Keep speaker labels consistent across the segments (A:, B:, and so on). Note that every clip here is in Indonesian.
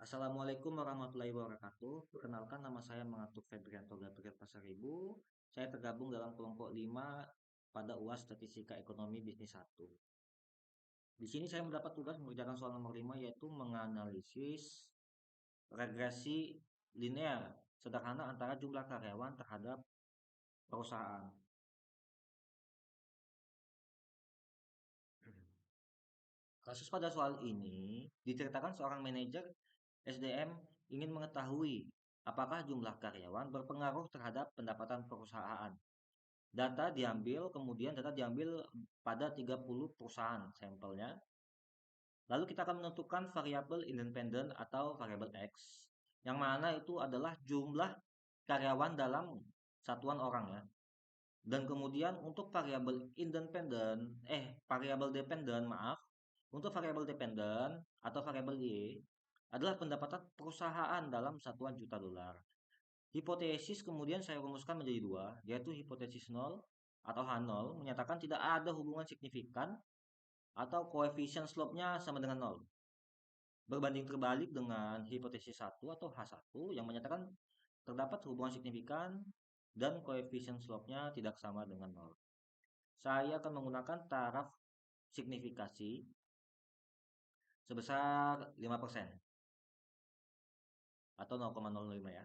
A: Assalamualaikum warahmatullahi wabarakatuh. Perkenalkan nama saya Mengatuk Febrianto Gabriel Pasaribu. Saya tergabung dalam kelompok 5 pada UAS Statistika Ekonomi Bisnis 1. Di sini saya mendapat tugas mengerjakan soal nomor 5 yaitu menganalisis regresi linear sederhana antara jumlah karyawan terhadap perusahaan. Kasus pada soal ini diceritakan seorang manajer SDM ingin mengetahui apakah jumlah karyawan berpengaruh terhadap pendapatan perusahaan. Kemudian data diambil pada 30 perusahaan sampelnya. Lalu kita akan menentukan variabel independen atau variabel X, yang mana itu adalah jumlah karyawan dalam satuan orang ya. Dan kemudian untuk variabel dependen, maaf, untuk variabel dependen atau variabel Y adalah pendapatan perusahaan dalam satuan juta dolar. Hipotesis kemudian saya rumuskan menjadi dua, yaitu hipotesis nol atau H0 menyatakan tidak ada hubungan signifikan atau koefisien slope-nya sama dengan nol. Berbanding terbalik dengan hipotesis 1 atau H1 yang menyatakan terdapat hubungan signifikan dan koefisien slope-nya tidak sama dengan nol. Saya akan menggunakan taraf signifikasi sebesar 5% atau 0,05 ya.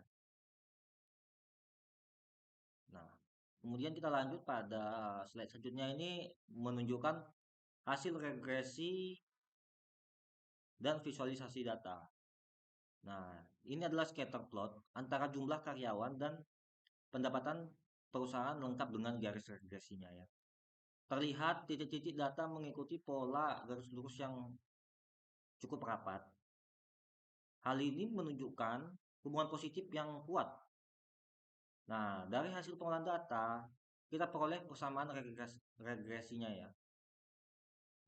A: Nah, kemudian kita lanjut pada slide selanjutnya ini menunjukkan hasil regresi dan visualisasi data. Nah, ini adalah scatter plot antara jumlah karyawan dan pendapatan perusahaan lengkap dengan garis regresinya ya. Terlihat titik-titik data mengikuti pola garis lurus yang cukup rapat. Hal ini menunjukkan hubungan positif yang kuat. Nah, dari hasil pengolahan data, kita peroleh persamaan regresinya ya.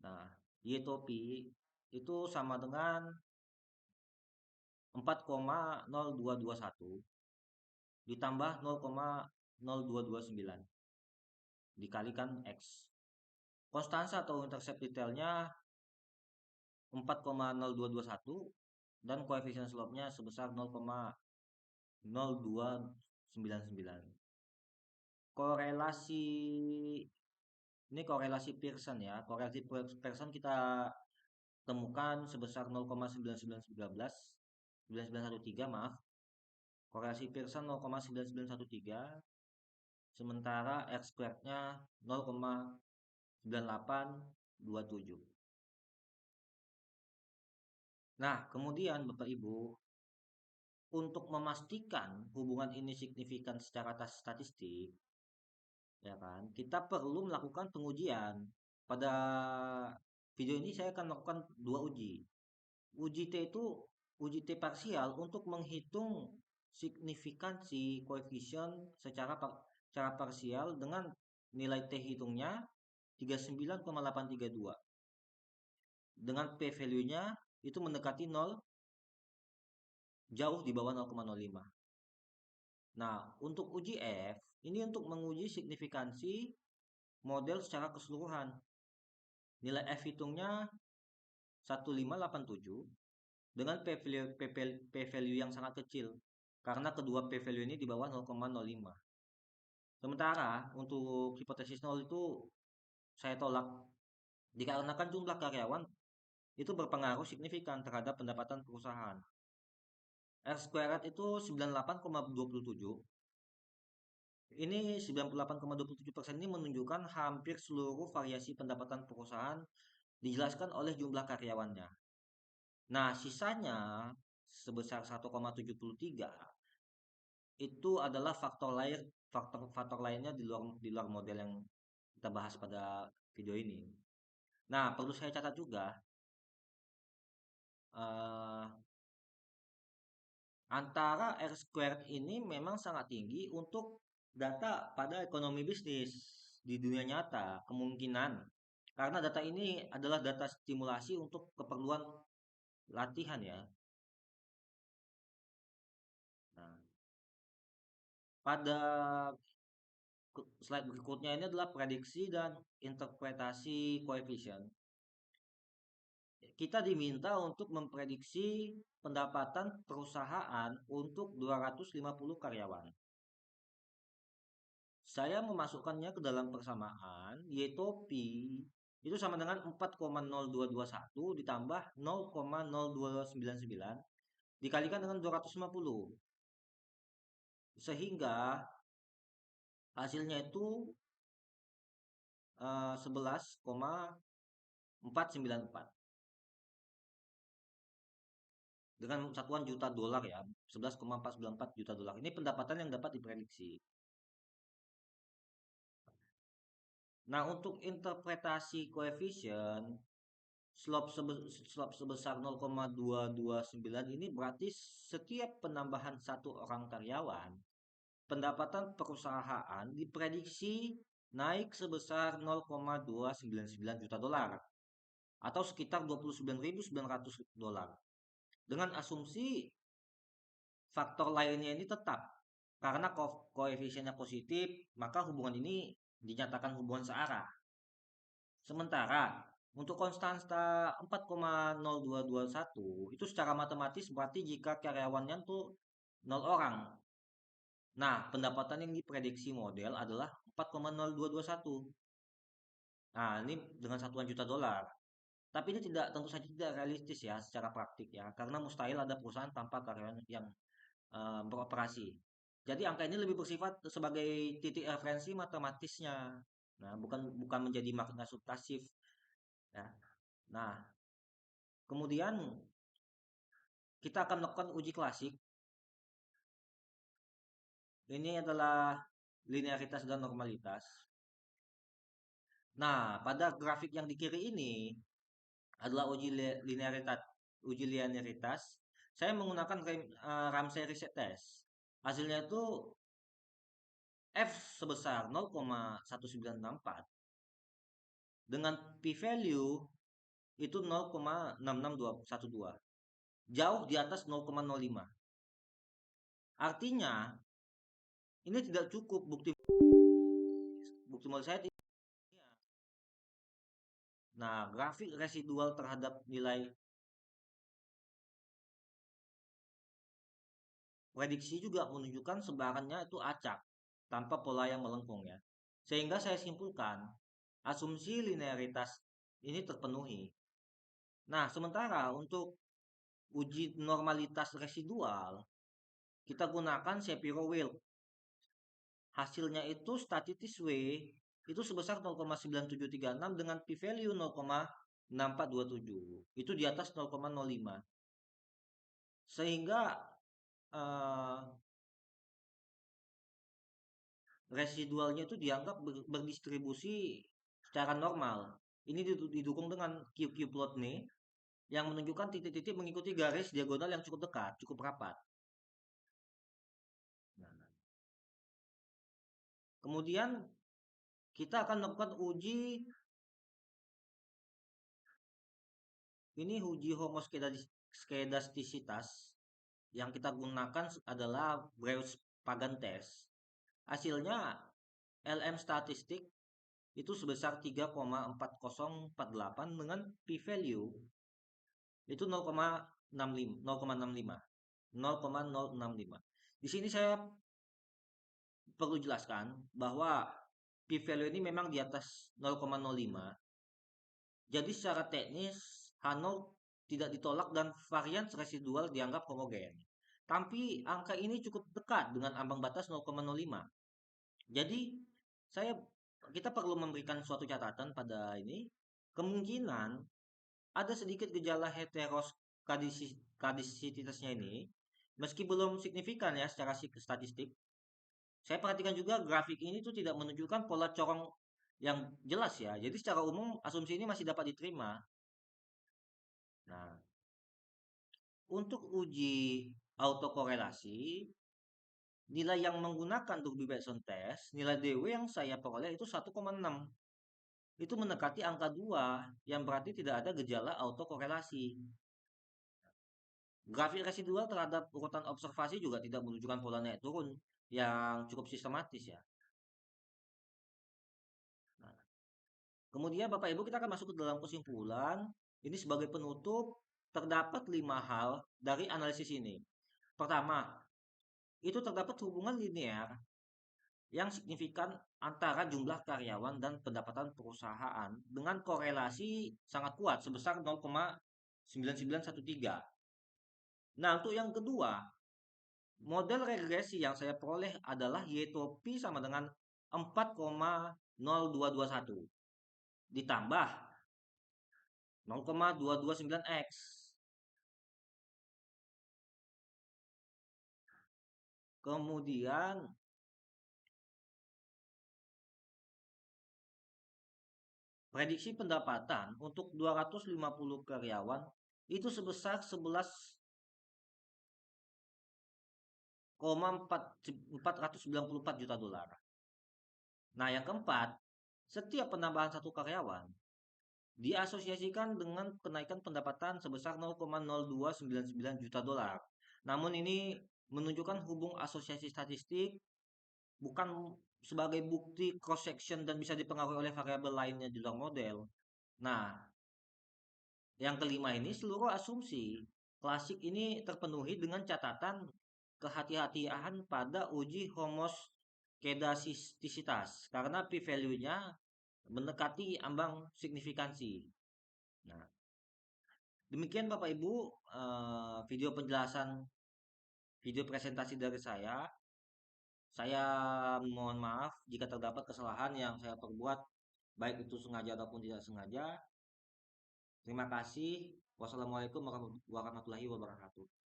A: Nah, Y topi itu sama dengan 4,0221 ditambah 0,0229 dikalikan X. Konstansa atau intercept detailnya 4,0221 dan koefisien slope-nya sebesar 0,0299. Korelasi ini korelasi Pearson ya. Korelasi Pearson kita temukan sebesar 0,9913 maaf. Korelasi Pearson 0,9913 sementara R squared-nya 0,9827. Nah, kemudian Bapak Ibu, untuk memastikan hubungan ini signifikan secara statistik, ya kan, kita perlu melakukan pengujian. Pada video ini saya akan melakukan dua uji. Uji T itu uji T parsial untuk menghitung signifikansi koefisien secara parsial dengan nilai T hitungnya 39,832. Dengan P value-nya itu mendekati 0, jauh di bawah 0,05. Nah, untuk uji F, ini untuk menguji signifikansi model secara keseluruhan. Nilai F hitungnya 1587 dengan P value yang sangat kecil. Karena kedua P value ini di bawah 0,05. Sementara untuk hipotesis 0 itu saya tolak. Dikarenakan jumlah karyawan itu berpengaruh signifikan terhadap pendapatan perusahaan. R squared itu 98,27. Ini 98,27% ini menunjukkan hampir seluruh variasi pendapatan perusahaan dijelaskan oleh jumlah karyawannya. Nah, sisanya sebesar 1,73 itu adalah faktor lainnya di luar model yang kita bahas pada video ini. Nah, perlu saya catat juga eh, antara R squared ini memang sangat tinggi untuk data pada ekonomi bisnis di dunia nyata, kemungkinan. Karena data ini adalah data stimulasi untuk keperluan latihan ya. Nah, pada slide berikutnya ini adalah prediksi dan interpretasi koefisien. kita diminta untuk memprediksi pendapatan perusahaan untuk 250 karyawan. Saya memasukkannya ke dalam persamaan, yaitu pi itu sama dengan 4,0221 ditambah 0,0299 dikalikan dengan 250. Sehingga hasilnya itu 11,494 dengan satuan juta dolar ya, 11,494 juta dolar. Ini pendapatan yang dapat diprediksi. Nah, untuk interpretasi koefisien slope sebesar 0,229 ini berarti setiap penambahan satu orang karyawan, pendapatan perusahaan diprediksi naik sebesar 0,299 juta dolar atau sekitar 29.900 dolar. Dengan asumsi faktor lainnya ini tetap karena koefisiennya positif, maka hubungan ini dinyatakan hubungan searah. Sementara untuk konstanta 4,0221 itu secara matematis berarti jika karyawannya tuh 0 orang. Nah, pendapatan yang diprediksi model adalah 4,0221. Nah, ini dengan satuan juta dolar. Tapi ini tentu saja tidak realistis ya secara praktik ya, karena mustahil ada perusahaan tanpa karyawan yang beroperasi. Jadi angka ini lebih bersifat sebagai titik referensi matematisnya. Nah, bukan bukan menjadi makna subtasif ya. Nah, kemudian kita akan melakukan uji klasik. Ini adalah linearitas dan normalitas. Nah, pada grafik yang di kiri ini adalah uji linearitas. Saya menggunakan Ramsey Reset Test. Hasilnya itu F sebesar 0,1964 dengan p-value itu 0,66212. Jauh di atas 0,05. Artinya ini tidak cukup bukti model saya. Nah, grafik residual terhadap nilai prediksi juga menunjukkan sebarannya itu acak tanpa pola yang melengkung ya. Sehingga saya simpulkan asumsi linearitas ini terpenuhi. Nah, sementara untuk uji normalitas residual kita gunakan Shapiro-Wilk. Hasilnya itu statistis W itu sebesar 0,9736 dengan p-value 0,6427. Itu di atas 0,05. Sehingga eh, residualnya itu dianggap berdistribusi secara normal. Ini didukung dengan QQ plot nih yang menunjukkan titik-titik mengikuti garis diagonal yang cukup dekat, cukup rapat. Nah, kemudian kita akan melakukan uji homoskedastisitas yang kita gunakan adalah Breuss-Pagan test. Hasilnya LM statistik itu sebesar 3,4048 dengan p-value itu 0,65. Di sini saya perlu jelaskan bahwa p-value ini memang di atas 0,05. Jadi secara teknis H0 tidak ditolak dan varian residual dianggap homogen. Tapi angka ini cukup dekat dengan ambang batas 0,05. Jadi saya kita perlu memberikan suatu catatan pada ini. Kemungkinan ada sedikit gejala heteroskadisitasnya ini, meski belum signifikan ya secara statistik. Saya perhatikan juga grafik ini tuh tidak menunjukkan pola corong yang jelas ya. Jadi secara umum asumsi ini masih dapat diterima. Nah, untuk uji autokorelasi, nilai yang menggunakan Dogby Batson test, nilai DW yang saya peroleh itu 1,6. Itu mendekati angka 2 yang berarti tidak ada gejala autokorelasi. Grafik residual terhadap urutan observasi juga tidak menunjukkan pola naik turun yang cukup sistematis ya. Nah, kemudian Bapak Ibu kita akan masuk ke dalam kesimpulan. Ini sebagai penutup, terdapat 5 hal dari analisis ini. Pertama, itu terdapat hubungan linear yang signifikan antara jumlah karyawan dan pendapatan perusahaan dengan korelasi sangat kuat sebesar 0,9913. Nah, untuk yang kedua, model regresi yang saya peroleh adalah Y topi sama dengan 4,0221 ditambah 0,229X. Kemudian prediksi pendapatan untuk 250 karyawan itu sebesar 11,494 juta dolar. Nah, yang keempat, setiap penambahan satu karyawan diasosiasikan dengan kenaikan pendapatan sebesar 0,0299 juta dolar. Namun ini menunjukkan hubung asosiasi statistik, bukan sebagai bukti cross section dan bisa dipengaruhi oleh variabel lainnya di luar model. Nah, yang kelima ini seluruh asumsi klasik ini terpenuhi dengan catatan kehati-hatian pada uji homoskedastisitas karena p-value-nya mendekati ambang signifikansi. Nah, demikian Bapak Ibu, video penjelasan video presentasi dari saya. Saya mohon maaf jika terdapat kesalahan yang saya perbuat, baik itu sengaja ataupun tidak sengaja. Terima kasih. Wassalamualaikum warahmatullahi wabarakatuh.